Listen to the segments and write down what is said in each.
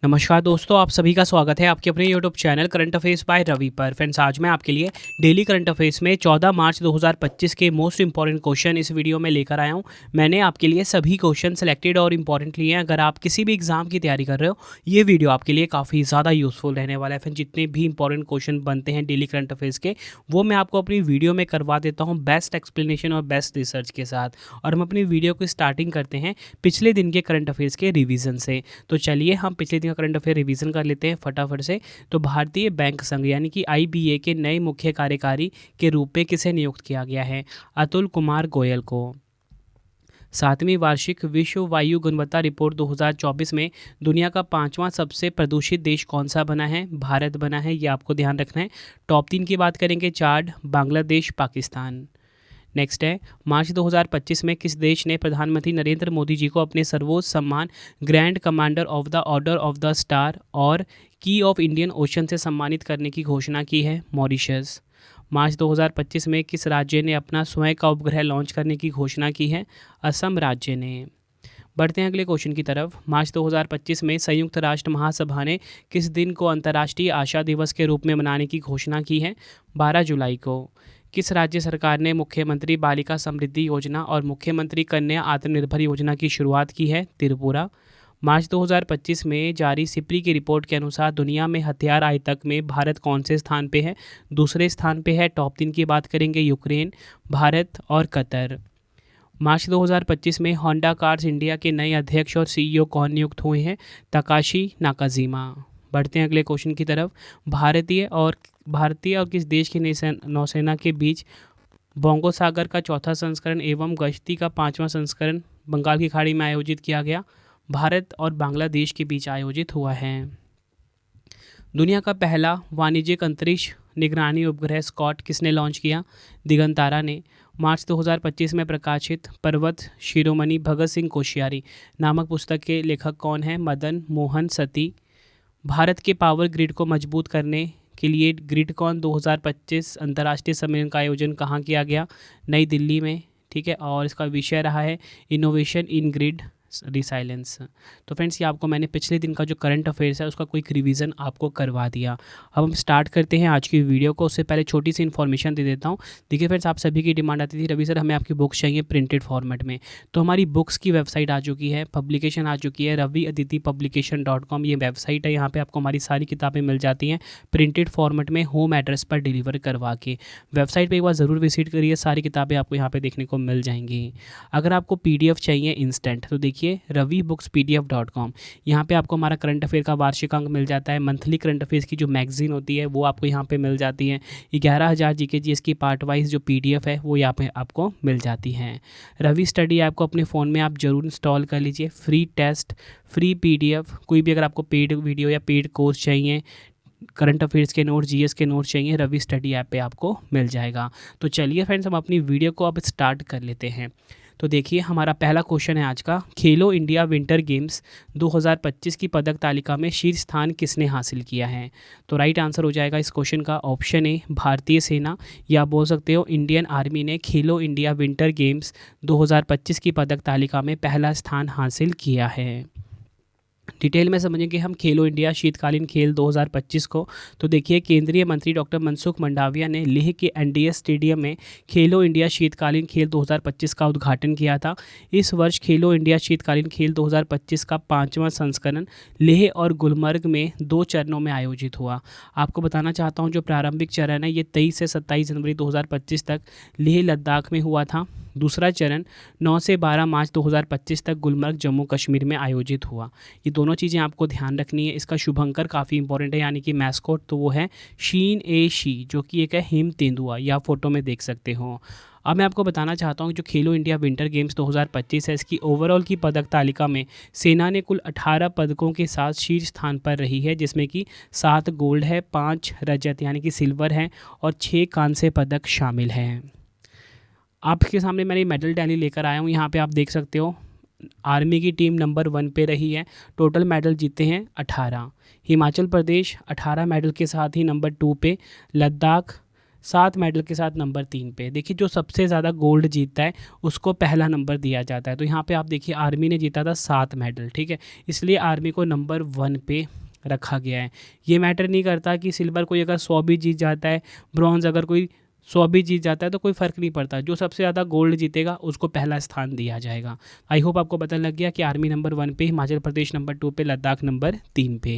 नमस्कार दोस्तों, आप सभी का स्वागत है आपके अपने YouTube channel current affairs by Ravi पर। फ्रेंड्स, आज मैं आपके लिए डेली करंट अफेयर्स में 14 मार्च 2025 के मोस्ट इंपॉर्टेंट क्वेश्चन इस वीडियो में लेकर आया हूं। मैंने आपके लिए सभी क्वेश्चन सेलेक्टेड और इंपॉर्टेंट लिए हैं। अगर आप किसी भी एग्जाम की तैयारी कर रहे हो, ये वीडियो आपके लिए काफ़ी ज़्यादा यूजफुल रहने वाला है। फ्रेंड्स, जितने भी इंपॉर्टेंट क्वेश्चन बनते हैं डेली करंट अफेयर्स के, वो मैं आपको अपनी वीडियो में करवा देता हूँ बेस्ट एक्सप्लेनेशन और बेस्ट रिसर्च के साथ। और हम अपनी वीडियो को स्टार्टिंग करते हैं पिछले दिन के करंट अफेयर्स के रिविजन से। तो चलिए हम पिछले दिन का करंट अफेयर रिवीजन कर लेते हैं फटाफट से। तो भारतीय बैंक संघ यानी कि आईबीए के नए मुख्य कार्यकारी के रूप में किसे नियुक्त किया गया है? अतुल कुमार गोयल को। 7वीं वार्षिक विश्व वायु गुणवत्ता रिपोर्ट 2024 में दुनिया का 5वां सबसे प्रदूषित देश कौन सा बना है? भारत बना है, ये आपको ध्यान रखना है। टॉप 3 की बात करेंगे, चाड, बांग्लादेश, पाकिस्तान। नेक्स्ट है, मार्च 2025 में किस देश ने प्रधानमंत्री नरेंद्र मोदी जी को अपने सर्वोच्च सम्मान grand commander of the order of the star और की ऑफ इंडियन ओशन से सम्मानित करने की घोषणा की है? मॉरिशस। मार्च 2025 में किस राज्य ने अपना स्वयं का उपग्रह लॉन्च करने की घोषणा की है? असम राज्य ने। बढ़ते हैं अगले क्वेश्चन की तरफ। मार्च 2025 में संयुक्त राष्ट्र महासभा ने किस दिन को अंतर्राष्ट्रीय आशा दिवस के रूप में मनाने की घोषणा की है? 12 जुलाई को। किस राज्य सरकार ने मुख्यमंत्री बालिका समृद्धि योजना और मुख्यमंत्री कन्या आत्मनिर्भर योजना की शुरुआत की है? त्रिपुरा। मार्च 2025 में जारी सिप्री की रिपोर्ट के अनुसार दुनिया में हथियार आयात में भारत कौन से स्थान पे है? दूसरे स्थान पे है। टॉप 3 की बात करेंगे, यूक्रेन, भारत और कतर। मार्च 2025 में होंडा कार्स इंडिया के नए अध्यक्ष और सीईओ कौन नियुक्त हुए हैं? तकाशी नाकाजीमा। बढ़ते हैं अगले क्वेश्चन की तरफ। भारतीय और किस देश की नौसेना के बीच बोंगो सागर का चौथा संस्करण एवं गश्ती का 5वां संस्करण बंगाल की खाड़ी में आयोजित किया गया? भारत और बांग्लादेश के बीच आयोजित हुआ है। दुनिया का पहला वाणिज्यिक अंतरिक्ष निगरानी उपग्रह स्कॉट किसने लॉन्च किया? दिगंतारा ने। मार्च 2025 में प्रकाशित पर्वत शिरोमणि भगत सिंह कोश्यारी नामक पुस्तक के लेखक कौन हैं? मदन मोहन सती। भारत के पावर ग्रिड को मजबूत करने के लिए ग्रिडकॉन 2025 अंतर्राष्ट्रीय सम्मेलन का आयोजन कहाँ किया गया? नई दिल्ली में। ठीक है, और इसका विषय रहा है इनोवेशन इन ग्रिड रिसाइलेंस। तो फ्रेंड्स, ये आपको मैंने पिछले दिन का जो करंट अफेयर्स है उसका क्विक रिवीजन आपको करवा दिया। अब हम स्टार्ट करते हैं आज की वीडियो को। उससे पहले छोटी सी इन्फॉर्मेशन दे देता हूँ। देखिए फ्रेंड्स, आप सभी की डिमांड आती थी, रवि सर हमें आपकी बुक्स चाहिए प्रिंटेड फॉर्मेट में। तो हमारी बुक्स की वेबसाइट आ चुकी है, पब्लिकेशन आ चुकी है, raviaditipublication.com ये वेबसाइट है। यहाँ पर आपको हमारी सारी किताबें मिल जाती हैं प्रिंटेड फॉर्मेट में होम एड्रेस पर डिलीवर करवा के। वेबसाइट पर एक बार ज़रूर विजिट करिए, सारी किताबें आपको यहाँ पर देखने को मिल जाएंगी। अगर आपको PDF चाहिए इंस्टेंट तो देखिए ravibookspdf.com, यहाँ पे आपको हमारा करंट अफेयर का वार्षिक अंक मिल जाता है। मंथली करंट अफेयर्स की जो मैगजीन होती है वो आपको यहाँ पे मिल जाती है। 11,000 GK की पार्ट वाइज जो PDF है वो यहाँ पे आपको मिल जाती है। रवि स्टडी ऐप को अपने फ़ोन में आप ज़रूर इंस्टॉल कर लीजिए। फ्री टेस्ट, फ्री PDF, कोई भी अगर आपको पेड वीडियो या पेड कोर्स चाहिए, करंट अफेयर्स के नोट्स, GS के नोट्स चाहिए, रवि स्टडी ऐप पे आपको मिल जाएगा। तो चलिए फ्रेंड्स, हम अपनी वीडियो को अब स्टार्ट कर लेते हैं। तो देखिए हमारा पहला क्वेश्चन है आज का, खेलो इंडिया विंटर गेम्स 2025 की पदक तालिका में शीर्ष स्थान किसने हासिल किया है? तो राइट आंसर हो जाएगा इस क्वेश्चन का ऑप्शन ए, भारतीय सेना, या बोल सकते हो इंडियन आर्मी ने खेलो इंडिया विंटर गेम्स 2025 की पदक तालिका में पहला स्थान हासिल किया है। डिटेल में समझेंगे हम खेलो इंडिया शीतकालीन खेल 2025 को। तो देखिए, केंद्रीय मंत्री डॉक्टर मनसुख मंडाविया ने लेह के NDS स्टेडियम में खेलो इंडिया शीतकालीन खेल 2025 का उद्घाटन किया था। इस वर्ष खेलो इंडिया शीतकालीन खेल 2025 का 5वां संस्करण लेह और गुलमर्ग में 2 चरणों में आयोजित हुआ। आपको बताना चाहता हूँ, जो प्रारंभिक चरण है ये 23 से 27 जनवरी 2025 तक लेह लद्दाख में हुआ था। दूसरा चरण 9 से 12 मार्च 2025 तक गुलमर्ग जम्मू कश्मीर में आयोजित हुआ। ये दोनों चीज़ें आपको ध्यान रखनी है। इसका शुभंकर काफ़ी इंपॉर्टेंट है, यानी कि मैस्कॉट तो वो है शीन ए शी, जो कि एक है हिम तेंदुआ, या फोटो में देख सकते हो। अब मैं आपको बताना चाहता हूँ कि जो खेलो इंडिया विंटर गेम्स 2025 है, इसकी ओवरऑल की पदक तालिका में सेना ने कुल 18 पदकों के साथ शीर्ष स्थान पर रही है, जिसमें कि 7 गोल्ड है, 5 रजत यानी कि सिल्वर है और 6 कांस्य पदक शामिल हैं। आपके सामने मैंने मेडल टैली लेकर आया हूँ। यहाँ पे आप देख सकते हो आर्मी की टीम नंबर 1 पे रही है, टोटल मेडल जीते हैं 18। हिमाचल प्रदेश 18 मेडल के साथ ही नंबर 2 पे, लद्दाख 7 मेडल के साथ नंबर 3 पे। देखिए जो सबसे ज़्यादा गोल्ड जीतता है उसको पहला नंबर दिया जाता है। तो यहाँ पे आप देखिए आर्मी ने जीता था 7 मेडल, ठीक है, इसलिए आर्मी को नंबर 1 पे रखा गया है। ये मैटर नहीं करता कि सिल्वर कोई अगर 100 भी जीत जाता है, ब्रॉन्ज अगर कोई 100 भी जीत जाता है तो कोई फ़र्क नहीं पड़ता, जो सबसे ज़्यादा गोल्ड जीतेगा उसको पहला स्थान दिया जाएगा। आई होप आपको पता लग गया कि आर्मी नंबर 1 पे, हिमाचल प्रदेश नंबर 2 पे, लद्दाख नंबर 3 पे।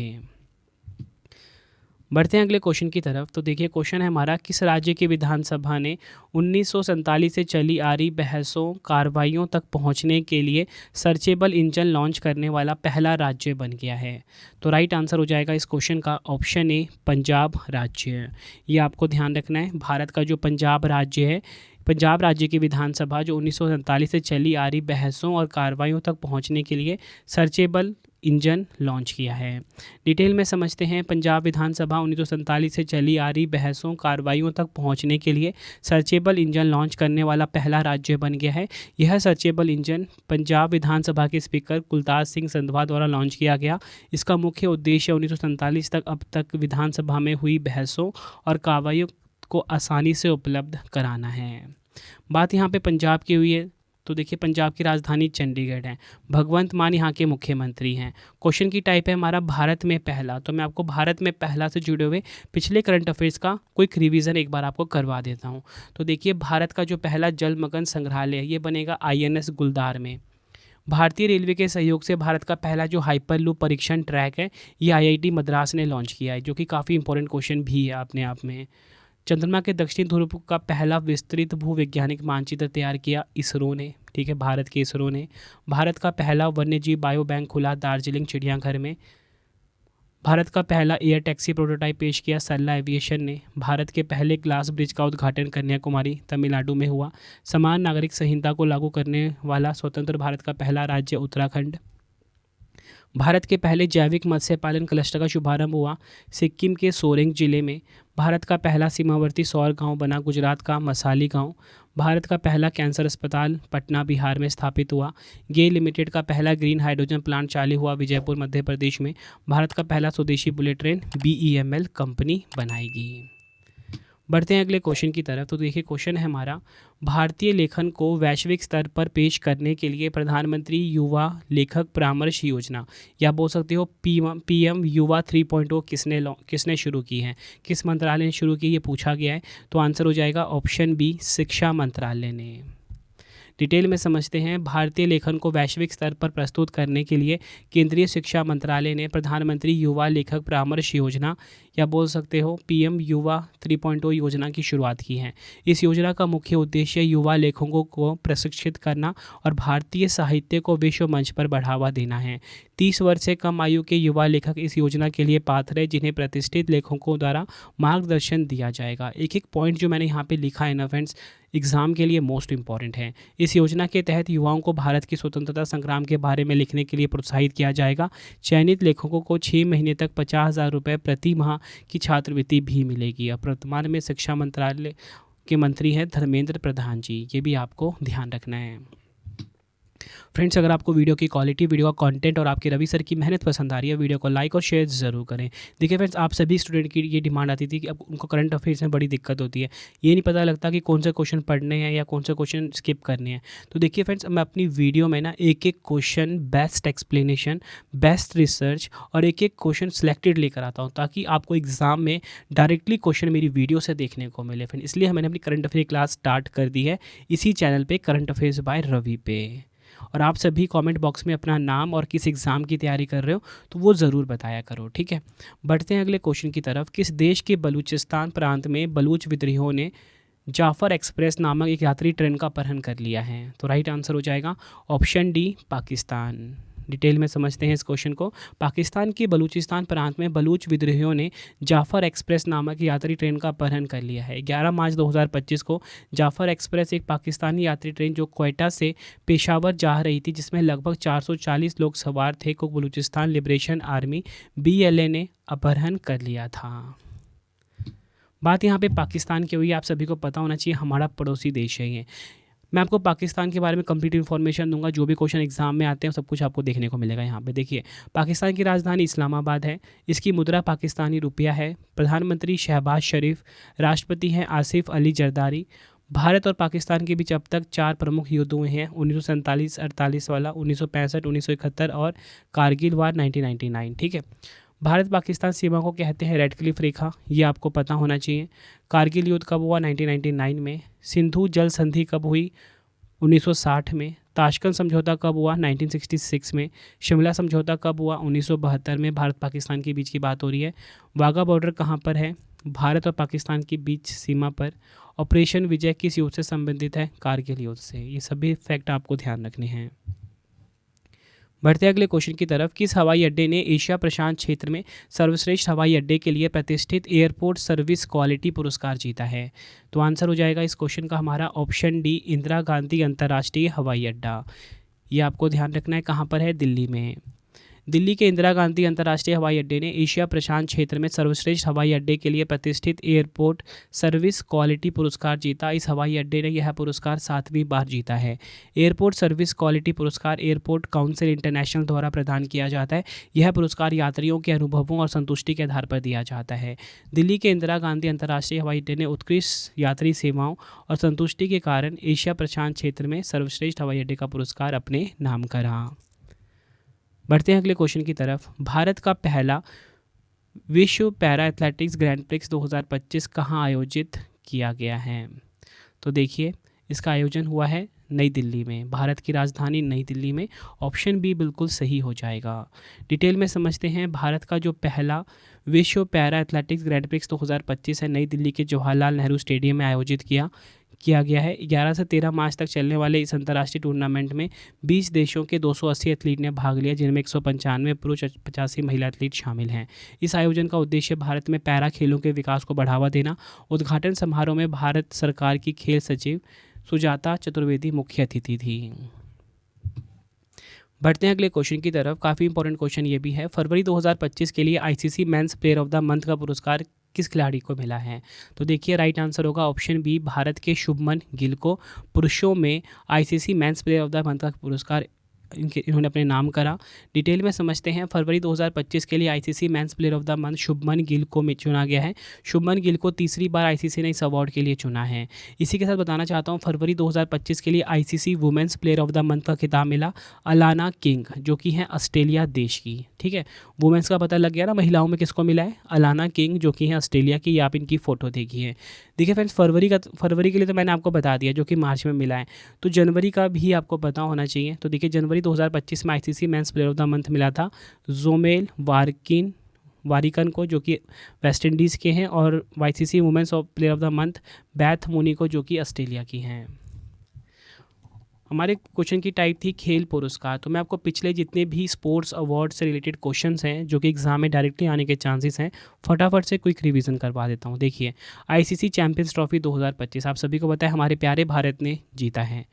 बढ़ते हैं अगले क्वेश्चन की तरफ। तो देखिए क्वेश्चन है हमारा, किस राज्य की विधानसभा ने 1947 से चली आ रही बहसों कार्रवाइयों तक पहुंचने के लिए सर्चेबल इंजन लॉन्च करने वाला पहला राज्य बन गया है? तो राइट आंसर हो जाएगा इस क्वेश्चन का ऑप्शन ए, पंजाब राज्य। ये आपको ध्यान रखना है, भारत का जो पंजाब राज्य है, पंजाब राज्य की विधानसभा जो 1947 से चली आ रही बहसों और कार्रवाइयों तक पहुंचने के लिए सर्चेबल इंजन लॉन्च किया है। डिटेल में समझते हैं। पंजाब विधानसभा 1947 से चली आ रही बहसों कार्रवाइयों तक पहुंचने के लिए सर्चेबल इंजन लॉन्च करने वाला पहला राज्य बन गया है। यह सर्चेबल इंजन पंजाब विधानसभा के स्पीकर कुलतार सिंह संधवा द्वारा लॉन्च किया गया। इसका मुख्य उद्देश्य 1947 तक अब तक विधानसभा में हुई बहसों और कार्रवाइयों को आसानी से उपलब्ध कराना है। बात यहाँ पे पंजाब की हुई है, तो देखिए पंजाब की राजधानी चंडीगढ़ है। भगवंत मान यहाँ के मुख्यमंत्री हैं। क्वेश्चन की टाइप है हमारा भारत में पहला। तो मैं आपको भारत में पहला से जुड़े हुए पिछले करंट अफेयर्स का क्विक रिवीजन एक बार आपको करवा देता हूँ। तो देखिए भारत का जो पहला जलमग्न संग्रहालय है ये बनेगा INS गुलदार में। भारतीय रेलवे के सहयोग से भारत का पहला जो हाइपरलूप परीक्षण ट्रैक है ये IIT मद्रास ने लॉन्च किया है, जो कि काफ़ी इंपॉर्टेंट क्वेश्चन भी है अपने आप में। चंद्रमा के दक्षिणी ध्रुव का पहला विस्तृत भूवैज्ञानिक मानचित्र तैयार किया इसरो ने, ठीक है, भारत के इसरो ने। भारत का पहला वन्यजीव बायो बैंक खुला दार्जिलिंग चिड़ियाघर में। भारत का पहला एयर टैक्सी प्रोटोटाइप पेश किया सल्ला एविएशन ने। भारत के पहले ग्लास ब्रिज का उद्घाटन कन्याकुमारी तमिलनाडु में हुआ। समान नागरिक संहिता को लागू करने वाला स्वतंत्र भारत का पहला राज्य उत्तराखंड। भारत के पहले जैविक मत्स्य पालन क्लस्टर का शुभारंभ हुआ सिक्किम के सोरेंग जिले में। भारत का पहला सीमावर्ती सौर गांव बना गुजरात का मसाली गांव। भारत का पहला कैंसर अस्पताल पटना बिहार में स्थापित हुआ। गे लिमिटेड का पहला ग्रीन हाइड्रोजन प्लांट चालू हुआ विजयपुर मध्य प्रदेश में। भारत का पहला स्वदेशी बुलेट ट्रेन BEML कंपनी बनाएगी। बढ़ते हैं अगले क्वेश्चन की तरफ। तो देखिए क्वेश्चन है हमारा, भारतीय लेखन को वैश्विक स्तर पर पेश करने के लिए प्रधानमंत्री युवा लेखक परामर्श योजना, या बोल सकते हो PM युवा 3.0 किसने शुरू की है, किस मंत्रालय ने शुरू की, ये पूछा गया है। तो आंसर हो जाएगा ऑप्शन बी, शिक्षा मंत्रालय ने। डिटेल में समझते हैं। भारतीय लेखन को वैश्विक स्तर पर प्रस्तुत करने के लिए केंद्रीय शिक्षा मंत्रालय ने प्रधानमंत्री युवा लेखक परामर्श योजना, या बोल सकते हो PM युवा 3.0 योजना की शुरुआत की है। इस योजना का मुख्य उद्देश्य युवा लेखकों को प्रशिक्षित करना और भारतीय साहित्य को विश्व मंच पर बढ़ावा देना है। 30 वर्ष से कम आयु के युवा लेखक इस योजना के लिए पात्र है, जिन्हें प्रतिष्ठित लेखकों द्वारा मार्गदर्शन दिया जाएगा। एक एक पॉइंट जो मैंने यहाँ पे लिखा है ना फ्रेंड्स, एग्ज़ाम के लिए मोस्ट इंपॉर्टेंट है। इस योजना के तहत युवाओं को भारत की स्वतंत्रता संग्राम के बारे में लिखने के लिए प्रोत्साहित किया जाएगा। चयनित लेखकों को 6 महीने तक 50,000 रुपये प्रति माह की छात्रवृत्ति भी मिलेगी। अब वर्तमान में शिक्षा मंत्रालय के मंत्री हैं धर्मेंद्र प्रधान जी, ये भी आपको ध्यान रखना है। फ्रेंड्स अगर आपको वीडियो की क्वालिटी, वीडियो का कंटेंट और आपके रवि सर की मेहनत पसंद आ रही है, वीडियो को लाइक और शेयर ज़रूर करें। देखिए फ्रेंड्स, आप सभी स्टूडेंट की ये डिमांड आती थी कि अब उनको करंट अफेयर्स में बड़ी दिक्कत होती है, ये नहीं पता लगता कि कौन से क्वेश्चन पढ़ने हैं या कौन से क्वेश्चन स्किप करने हैं। तो देखिए फ्रेंड्स, मैं अपनी वीडियो में ना एक एक question, best explanation, best research और एक एक क्वेश्चन सिलेक्टेड लेकर आता हूँ, ताकि आपको एग्जाम में डायरेक्टली क्वेश्चन मेरी वीडियो से देखने को मिले। फ्रेंड इसलिए मैंने अपनी करंट अफेयर क्लास स्टार्ट कर दी है इसी चैनल पे, करंट अफेयर्स बाय रवि पे। और आप सभी कमेंट बॉक्स में अपना नाम और किस एग्ज़ाम की तैयारी कर रहे हो तो वो ज़रूर बताया करो, ठीक है। बढ़ते हैं अगले क्वेश्चन की तरफ। किस देश के बलूचिस्तान प्रांत में बलूच विद्रोहियों ने जाफ़र एक्सप्रेस नामक एक यात्री ट्रेन का अपहरण कर लिया है? तो राइट आंसर हो जाएगा ऑप्शन डी, पाकिस्तान। डिटेल में समझते हैं इस क्वेश्चन को। पाकिस्तान के बलूचिस्तान प्रांत में बलूच विद्रोहियों ने जाफ़र एक्सप्रेस नामक यात्री ट्रेन का अपहरण कर लिया है। 11 मार्च 2025 को जाफ़र एक्सप्रेस एक पाकिस्तानी यात्री ट्रेन जो क्वेटा से पेशावर जा रही थी, जिसमें लगभग 440 लोग सवार थे, को बलूचिस्तान लिबरेशन आर्मी BLA ने अपहरण कर लिया था। बात यहाँ पे पाकिस्तान की हुई, आप सभी को पता होना चाहिए हमारा पड़ोसी देश है ये। मैं आपको पाकिस्तान के बारे में कंप्लीट इन्फॉर्मेशन दूंगा, जो भी क्वेश्चन एग्जाम में आते हैं सब कुछ आपको देखने को मिलेगा यहाँ पे। देखिए, पाकिस्तान की राजधानी इस्लामाबाद है, इसकी मुद्रा पाकिस्तानी रुपया है, प्रधानमंत्री शहबाज शरीफ, राष्ट्रपति हैं आसिफ अली जरदारी। भारत और पाकिस्तान के बीच अब तक 4 प्रमुख युद्ध हुए हैं, 1947-48 वाला, 1965, 1971 और कारगिल वार 1999। ठीक है, भारत पाकिस्तान सीमा को कहते हैं रेड क्लिफ रेखा, ये आपको पता होना चाहिए। कारगिल युद्ध कब हुआ? 1999 में। सिंधु जल संधि कब हुई? 1960 में। ताशकंद समझौता कब हुआ? 1966 में। शिमला समझौता कब हुआ? 1972 में। भारत पाकिस्तान के बीच की बात हो रही है। वाघा बॉर्डर कहाँ पर है? भारत और पाकिस्तान के बीच सीमा पर। ऑपरेशन विजय किस युद्ध से संबंधित है? कारगिल युद्ध से। ये सभी फैक्ट आपको ध्यान रखने हैं। बढ़ते अगले क्वेश्चन की तरफ। किस हवाई अड्डे ने एशिया प्रशांत क्षेत्र में सर्वश्रेष्ठ हवाई अड्डे के लिए प्रतिष्ठित एयरपोर्ट सर्विस क्वालिटी पुरस्कार जीता है? तो आंसर हो जाएगा इस क्वेश्चन का हमारा ऑप्शन डी, इंदिरा गांधी अंतर्राष्ट्रीय हवाई अड्डा। ये आपको ध्यान रखना है, कहाँ पर है? दिल्ली में। दिल्ली के इंदिरा गांधी अंतर्राष्ट्रीय हवाई अड्डे ने एशिया प्रशांत क्षेत्र में सर्वश्रेष्ठ हवाई अड्डे के लिए प्रतिष्ठित एयरपोर्ट सर्विस क्वालिटी पुरस्कार जीता। इस हवाई अड्डे ने यह पुरस्कार 7वीं बार जीता है। एयरपोर्ट सर्विस क्वालिटी पुरस्कार एयरपोर्ट काउंसिल इंटरनेशनल द्वारा प्रदान किया जाता है। यह पुरस्कार यात्रियों के अनुभवों और संतुष्टि के आधार पर दिया जाता है। दिल्ली के इंदिरा गांधी अंतर्राष्ट्रीय हवाई अड्डे ने उत्कृष्ट यात्री सेवाओं और संतुष्टि के कारण एशिया प्रशांत क्षेत्र में सर्वश्रेष्ठ हवाई अड्डे का पुरस्कार अपने नाम करा। बढ़ते हैं अगले क्वेश्चन की तरफ। भारत का पहला विश्व पैरा एथलेटिक्स ग्रैंड प्रिक्स 2025 कहाँ आयोजित किया गया है? तो देखिए, इसका आयोजन हुआ है नई दिल्ली में, भारत की राजधानी नई दिल्ली में। ऑप्शन बी बिल्कुल सही हो जाएगा। डिटेल में समझते हैं। भारत का जो पहला विश्व पैरा एथलेटिक्स ग्रैंड प्रिक्स 2025 है, नई दिल्ली के जवाहरलाल नेहरू स्टेडियम में आयोजित किया गया है। 11 से 13 मार्च तक चलने वाले इस अंतर्राष्ट्रीय टूर्नामेंट में 20 देशों के 280 एथलीट ने भाग लिया, जिनमें 195 पुरुष 85 महिला एथलीट शामिल हैं। इस आयोजन का उद्देश्य भारत में पैरा खेलों के विकास को बढ़ावा देना। उद्घाटन समारोह में भारत सरकार की खेल सचिव सुजाता चतुर्वेदी मुख्य अतिथि थी। बढ़ते हैं अगले क्वेश्चन की तरफ। काफ़ी इंपॉर्टेंट क्वेश्चन ये भी है। फरवरी 2025 के लिए ICC men's player of the month का पुरस्कार किस खिलाड़ी को मिला है? तो देखिए, राइट आंसर होगा ऑप्शन बी, भारत के शुभमन गिल को। पुरुषों में ICC men's player of the month का पुरस्कार इन्होंने अपने नाम करा। डिटेल में समझते हैं। फरवरी 2025 के लिए ICC men's player of the month Shubman Gill को चुना गया है। शुभमन गिल को तीसरी बार आईसीसी ने इस अवार्ड के लिए चुना है। इसी के साथ बताना चाहता हूँ, फरवरी 2025 के लिए ICC women's player of the month का खिताब मिला अलाना किंग, जो कि हैं ऑस्ट्रेलिया देश की। ठीक है, वुमेंस का पता लग गया ना। महिलाओं में किसको मिला है? अलाना किंग, जो कि हैं ऑस्ट्रेलिया की। आप इनकी फ़ोटो देखिए। देखिए फ्रेंड्स, फरवरी के लिए तो मैंने आपको बता दिया, जो कि मार्च में मिला है। तो जनवरी का भी आपको पता होना चाहिए। तो देखिए, जनवरी 2025 में ICC men's player of the month मिला था जोमेल वारिकन को, जो कि वेस्ट इंडीज़ के हैं, और ICC women's player of the month Beth Mooney को, जो कि ऑस्ट्रेलिया की हैं। हमारे क्वेश्चन की टाइप थी खेल पुरस्कार। तो मैं आपको पिछले जितने भी स्पोर्ट्स अवार्ड से रिलेटेड क्वेश्चंस हैं, जो कि एग्जाम में डायरेक्टली आने के चांसेस हैं, फटाफट से क्विक रिवीजन करवा देता हूं। देखिए, आईसीसी चैंपियंस ट्रॉफी 2025 आप सभी को पता है हमारे प्यारे भारत ने जीता है।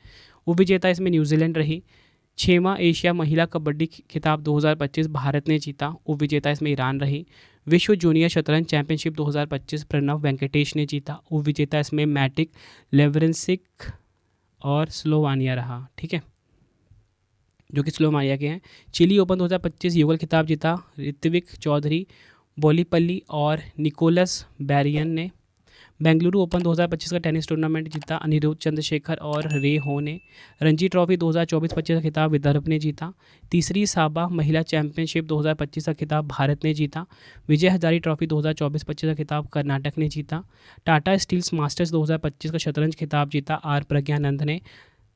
उपविजेता इसमें न्यूजीलैंड रही। 6वां एशिया महिला कबड्डी खिताब 2025 भारत ने जीता। उपविजेता इसमें ईरान रही। विश्व जूनियर शतरंज चैंपियनशिप 2025 प्रणव वेंकटेश ने जीता। उपविजेता इसमें मैटिक लेवरेंसिक और स्लोवानिया रहा। ठीक है, जो कि स्लोवानिया के हैं। चिली ओपन 2025 युगल खिताब जीता ऋत्विक चौधरी, बोलीपल्ली और निकोलस बैरियन ने। बेंगलुरु ओपन 2025 का टेनिस टूर्नामेंट जीता अनिरुद्ध चंद्रशेखर और रे हो ने। रणजी ट्रॉफी 2024-25 का खिताब विदर्भ ने जीता। तीसरी साबा महिला चैंपियनशिप 2025 का खिताब भारत ने जीता। विजय हजारी ट्रॉफी 2024-25 का खिताब कर्नाटक ने जीता। टाटा स्टील्स मास्टर्स 2025 का शतरंज खिताब जीता आर प्रज्ञानंद ने।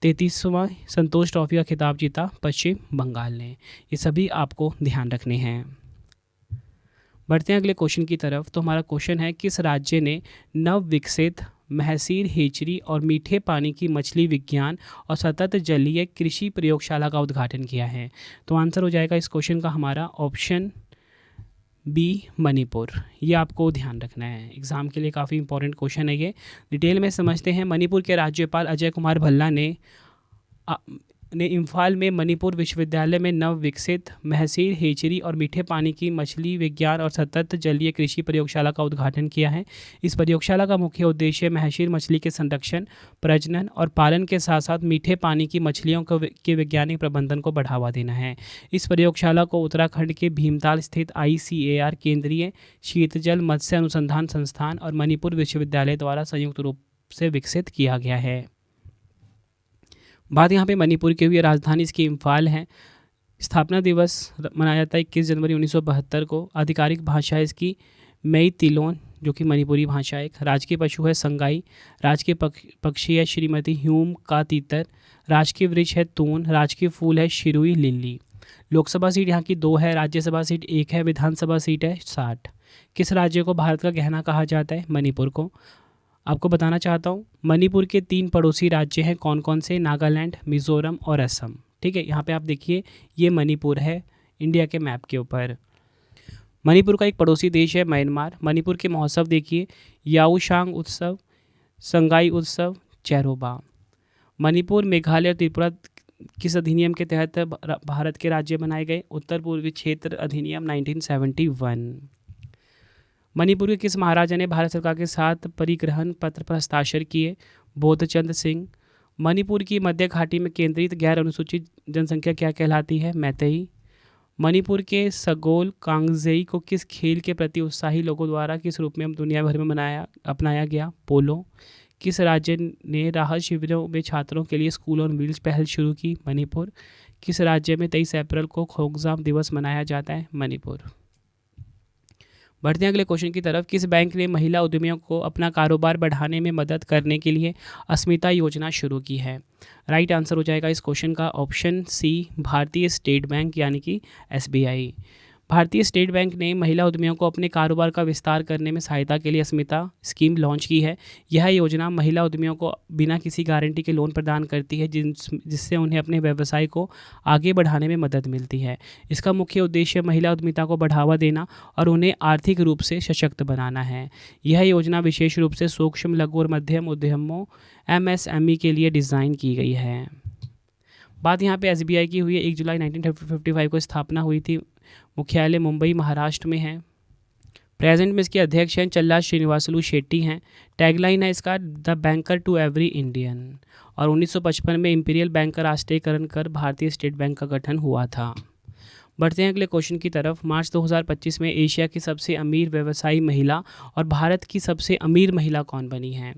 33वां संतोष ट्रॉफी का खिताब जीता पश्चिम बंगाल ने। ये सभी आपको ध्यान रखने हैं। बढ़ते हैं अगले क्वेश्चन की तरफ। तो हमारा क्वेश्चन है, किस राज्य ने नव विकसित महसीर हेचरी और मीठे पानी की मछली विज्ञान और सतत जलीय कृषि प्रयोगशाला का उद्घाटन किया है? तो आंसर हो जाएगा इस क्वेश्चन का हमारा ऑप्शन बी, मणिपुर। ये आपको ध्यान रखना है, एग्जाम के लिए काफ़ी इंपॉर्टेंट क्वेश्चन है ये। डिटेल में समझते हैं। मणिपुर के राज्यपाल अजय कुमार भल्ला ने ने इम्फाल में मणिपुर विश्वविद्यालय में नव विकसित महसीर हेचरी और मीठे पानी की मछली विज्ञान और सतत जलीय कृषि प्रयोगशाला का उद्घाटन किया है। इस प्रयोगशाला का मुख्य उद्देश्य महसीर मछली के संरक्षण, प्रजनन और पालन के साथ साथ मीठे पानी की मछलियों के वैज्ञानिक प्रबंधन को बढ़ावा देना है। इस प्रयोगशाला को उत्तराखंड के भीमताल स्थित ICAR केंद्रीय शीतजल मत्स्य अनुसंधान संस्थान और मणिपुर विश्वविद्यालय द्वारा संयुक्त रूप से विकसित किया गया है। बात यहाँ पे मणिपुर की हुई है, राजधानी इसकी इम्फाल है। स्थापना दिवस मनाया जाता है 21 जनवरी 1972 को। आधिकारिक भाषा है इसकी मेईतिलोन, जो कि मणिपुरी भाषा है। राजकीय पशु है संगाई। राजकीय पक्षी है श्रीमती ह्यूम का तीतर। राजकीय वृक्ष है तून। राजकीय फूल है शिरुई लिली। लोकसभा सीट यहाँ की 2 है, राज्यसभा सीट 1 है, विधानसभा सीट है 60। किस राज्य को भारत का गहना कहा जाता है? मणिपुर को। आपको बताना चाहता हूँ, मणिपुर के 3 पड़ोसी राज्य हैं। कौन कौन से? नागालैंड, मिजोरम और असम। ठीक है, यहाँ पे आप देखिए ये मणिपुर है इंडिया के मैप के ऊपर। मणिपुर का एक पड़ोसी देश है म्यांमार। मणिपुर के महोत्सव देखिए, याओशांग उत्सव, संगाई उत्सव, चेरोबा। मणिपुर, मेघालय और त्रिपुरा किस अधिनियम के तहत भारत के राज्य बनाए गए? उत्तर पूर्वी क्षेत्र अधिनियम 1971। मणिपुर के किस महाराजा ने भारत सरकार के साथ परिग्रहण पत्र पर हस्ताक्षर किए? बोधचंद सिंह। मणिपुर की मध्य घाटी में केंद्रित गैर अनुसूचित जनसंख्या क्या कहलाती है? मैतेई। मणिपुर के सगोल कांगजेई को किस खेल के प्रति उत्साही लोगों द्वारा किस रूप में दुनिया भर में अपनाया गया? पोलो। किस राज्य ने राहत शिविरों में छात्रों के लिए स्कूल ऑन व्हील्स पहल शुरू की? मणिपुर। किस राज्य में 23 अप्रैल को खोगजाम दिवस मनाया जाता है? मणिपुर। बढ़ते हैं अगले क्वेश्चन की तरफ। किस बैंक ने महिला उद्यमियों को अपना कारोबार बढ़ाने में मदद करने के लिए अस्मिता योजना शुरू की है? राइट आंसर हो जाएगा इस क्वेश्चन का ऑप्शन सी, भारतीय स्टेट बैंक यानी कि SBI। भारतीय स्टेट बैंक ने महिला उद्यमियों को अपने कारोबार का विस्तार करने में सहायता के लिए अस्मिता स्कीम लॉन्च की है। यह योजना महिला उद्यमियों को बिना किसी गारंटी के लोन प्रदान करती है, जिससे उन्हें अपने व्यवसाय को आगे बढ़ाने में मदद मिलती है। इसका मुख्य उद्देश्य महिला उद्यमिता को बढ़ावा देना और उन्हें आर्थिक रूप से सशक्त बनाना है। यह योजना विशेष रूप से सूक्ष्म, लघु और मध्यम उद्यमों MSME के लिए डिज़ाइन की गई है। बात यहाँ पे SBI की हुई है। 1 जुलाई 1955 को स्थापना हुई थी। मुख्यालय मुंबई महाराष्ट्र में है। प्रेजेंट में इसके अध्यक्ष हैं चल्ला श्रीनिवासलू शेट्टी हैं। टैगलाइन है इसका the banker to every Indian. और 1955 में इंपीरियल बैंक का राष्ट्रीयकरण कर भारतीय स्टेट बैंक का गठन हुआ था। बढ़ते हैं अगले क्वेश्चन की तरफ। मार्च 2025 में एशिया की सबसे अमीर व्यवसायी महिला और भारत की सबसे अमीर महिला कौन बनी है?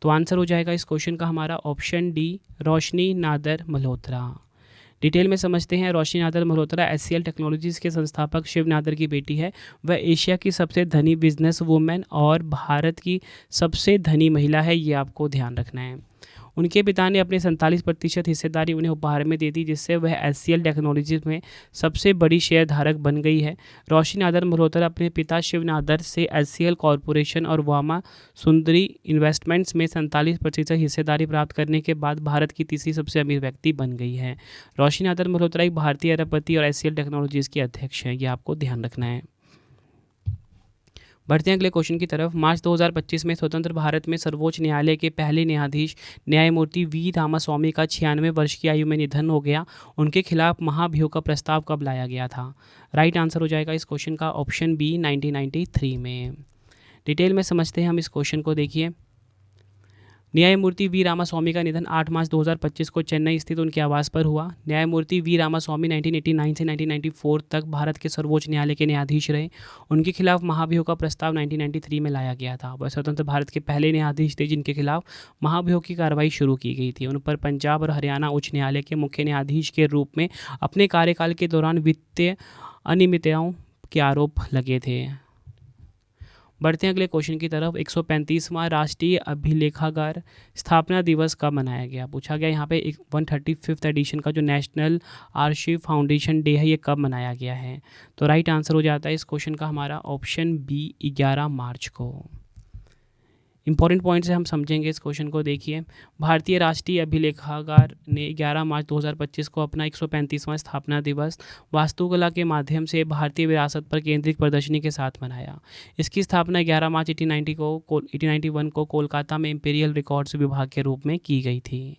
तो आंसर हो जाएगा इस क्वेश्चन का हमारा ऑप्शन डी, रोशनी नादर मल्होत्रा। डिटेल में समझते हैं। रोशनी नादर मल्होत्रा HCL टेक्नोलॉजीज़ के संस्थापक शिव नादर की बेटी है। वह एशिया की सबसे धनी बिजनेस वूमेन और भारत की सबसे धनी महिला है, ये आपको ध्यान रखना है। उनके पिता ने अपने 47% हिस्सेदारी उन्हें उपहार में दे दी, जिससे वह HCL टेक्नोलॉजीज में सबसे बड़ी शेयर धारक बन गई है। रोशनी नादर मल्होत्रा अपने पिता शिव नादर से HCL कॉरपोरेशन और वामा सुंदरी इन्वेस्टमेंट्स में 47% हिस्सेदारी प्राप्त करने के बाद भारत की तीसरी सबसे अमीर व्यक्ति बन गई है। रोशनी नादर मल्होत्रा एक भारतीय अरबपति और HCL टेक्नोलॉजीज़ के अध्यक्ष हैं, ये आपको ध्यान रखना है। बढ़ते हैं अगले क्वेश्चन की तरफ। मार्च 2025 में स्वतंत्र भारत में सर्वोच्च न्यायालय के पहले न्यायाधीश न्यायमूर्ति V रामास्वामी का 96 वर्ष की आयु में निधन हो गया। उनके खिलाफ महाभियोग का प्रस्ताव कब लाया गया था? राइट आंसर हो जाएगा इस क्वेश्चन का ऑप्शन बी, 1993 में। डिटेल में समझते हैं हम इस क्वेश्चन को। देखिए, न्यायमूर्ति V रामास्वामी का निधन 8 मार्च 2025 को चेन्नई स्थित उनके आवास पर हुआ। न्यायमूर्ति V रामास्वामी 1989 से 1994 तक भारत के सर्वोच्च न्यायालय के न्यायाधीश रहे। उनके खिलाफ महाभियोग का प्रस्ताव 1993 में लाया गया था। वह स्वतंत्र भारत के पहले न्यायाधीश थे जिनके खिलाफ महाभियोग की कार्रवाई शुरू की गई थी। उन पर पंजाब और हरियाणा उच्च न्यायालय के मुख्य न्यायाधीश के रूप में अपने कार्यकाल के दौरान वित्तीय अनियमितताओं के आरोप लगे थे। बढ़ते हैं अगले क्वेश्चन की तरफ। 135वां राष्ट्रीय अभिलेखागार स्थापना दिवस कब मनाया गया? पूछा गया यहाँ पे 135th एडिशन का जो नेशनल आर्शीव फाउंडेशन डे है, ये कब मनाया गया है? तो राइट आंसर हो जाता है इस क्वेश्चन का हमारा ऑप्शन बी, 11 मार्च को। इंपॉर्टेंट पॉइंट से हम समझेंगे इस क्वेश्चन को। देखिए, भारतीय राष्ट्रीय अभिलेखागार ने 11 मार्च 2025 को अपना 135वां स्थापना दिवस वास्तुकला के माध्यम से भारतीय विरासत पर केंद्रित प्रदर्शनी के साथ मनाया। इसकी स्थापना 11 मार्च 1891 को कोलकाता में इंपीरियल रिकॉर्ड्स विभाग के रूप में की गई थी।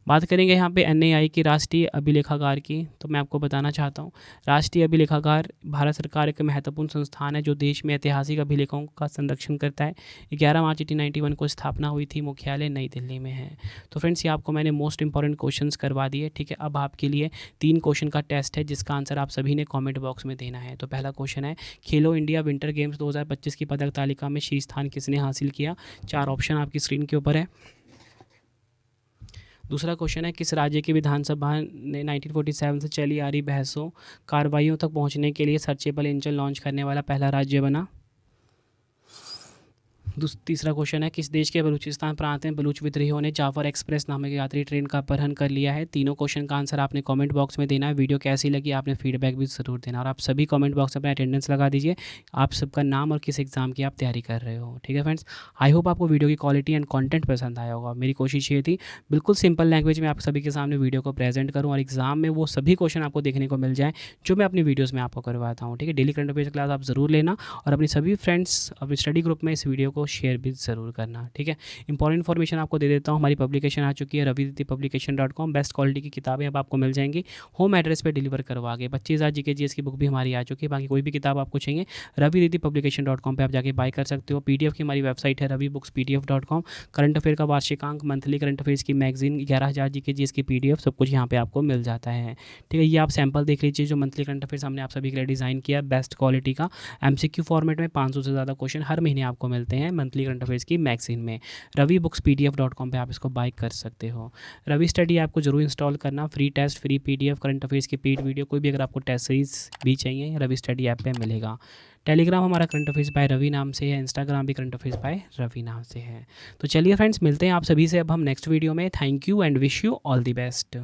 बात करेंगे यहाँ पे एनएआई की, राष्ट्रीय अभिलेखागार की, तो मैं आपको बताना चाहता हूँ राष्ट्रीय अभिलेखागार भारत सरकार एक महत्वपूर्ण संस्थान है जो देश में ऐतिहासिक अभिलेखों का संरक्षण करता है। 11 मार्च 1891 को स्थापना हुई थी, मुख्यालय नई दिल्ली में है। तो फ्रेंड्स, ये आपको मैंने मोस्ट इंपॉर्टेंट क्वेश्चंस करवा दिए, ठीक है। अब आपके लिए 3 क्वेश्चन का टेस्ट है जिसका आंसर आप सभी ने कॉमेंट बॉक्स में देना है। तो पहला क्वेश्चन है, खेलो इंडिया विंटर गेम्स 2025 की पदक तालिका में शीर्ष स्थान किसने हासिल किया? 4 ऑप्शन आपकी स्क्रीन के ऊपर है। दूसरा क्वेश्चन है, किस राज्य की विधानसभा ने 1947 से चली आ रही बहसों कार्रवाइयों तक पहुंचने के लिए सर्चेबल इंजन लॉन्च करने वाला पहला राज्य बना? तीसरा क्वेश्चन है, किस देश के बलूचिस्तान प्रांत में बलूच विद्रोहियों ने जाफर एक्सप्रेस नामक यात्री ट्रेन का अपहरण कर लिया है? तीनों क्वेश्चन का आंसर आपने कमेंट बॉक्स में देना है। वीडियो कैसी लगी आपने फीडबैक भी ज़रूर देना, और आप सभी कमेंट बॉक्स में अपना अटेंडेंस लगा दीजिए, आप सबका नाम और किस एग्ज़ाम की आप तैयारी कर रहे हो, ठीक है फ्रेंड्स। आई होप आपको वीडियो की क्वालिटी एंड कॉन्टेंट पसंद आया होगा। मेरी कोशिश ये थी बिल्कुल सिंपल लैंग्वेज में आप सभी के सामने वीडियो को प्रेजेंट करूँ और एग्जाम में वो सभी क्वेश्चन आपको देखने को मिल जाए जो मैं अपनी वीडियोज़ में आपको करवाता हूँ, ठीक है। डेली करंट अफेयर्स क्लास आप ज़रूर लेना और अपनी सभी फ्रेंड्स अपने स्टडी ग्रुप में इस वीडियो को शेयर भी ज़रूर करना, ठीक है। इंपॉर्टेंट इन्फॉर्मेशन आपको दे देता हूँ, हमारी पब्लिकेशन आ चुकी है raviditypublication.com। बेस्ट क्वालिटी की किताबें अब आपको मिल जाएंगी होम एड्रेस पे डिलीवर करवा के। 25,000 जीके जीएस की बुक भी हमारी आ चुकी है। बाकी कोई भी किताब आपको चाहिए raviditypublication.com पे आप जाके बाय कर सकते हो। पीडीएफ की हमारी वेबसाइट है ravibookspdf.com। करंट अफेयर का वार्षिकांक, मंथली करंट अफेयर्स की मैगजीन, 11,000 जीके जीएस की पीडीएफ, सब कुछ यहाँ पे आपको मिल जाता है, ठीक है। ये आप सैंपल देख लीजिए जो मंथली करंट अफेयर्स हमने आप सभी के लिए डिज़ाइन किया है बेस्ट क्वालिटी का। एमसीक्यू फॉर्मेट में 500 से ज़्यादा क्वेश्चन हर महीने आपको मिलते हैं मंथली करंट अफेयर्स की मैगजीन में। ravibookspdf.com पे आप इसको बाय कर सकते हो। रवि स्टडी ऐप को जरूर इंस्टॉल करना। Free test, free PDF, current affairs की पेड वीडियो, कोई भी अगर आपको टेस्ट सीरीज भी चाहिए रवि स्टडी ऐप पे मिलेगा। टेलीग्राम हमारा करंट अफेयर्स बाय रवि नाम से है, इंस्टाग्राम भी करंट अफेयर्स बाय रवि नाम से है। तो चलिए फ्रेंड्स, मिलते हैं आप सभी से अब हम नेक्स्ट वीडियो में। Thank you and wish you all the best.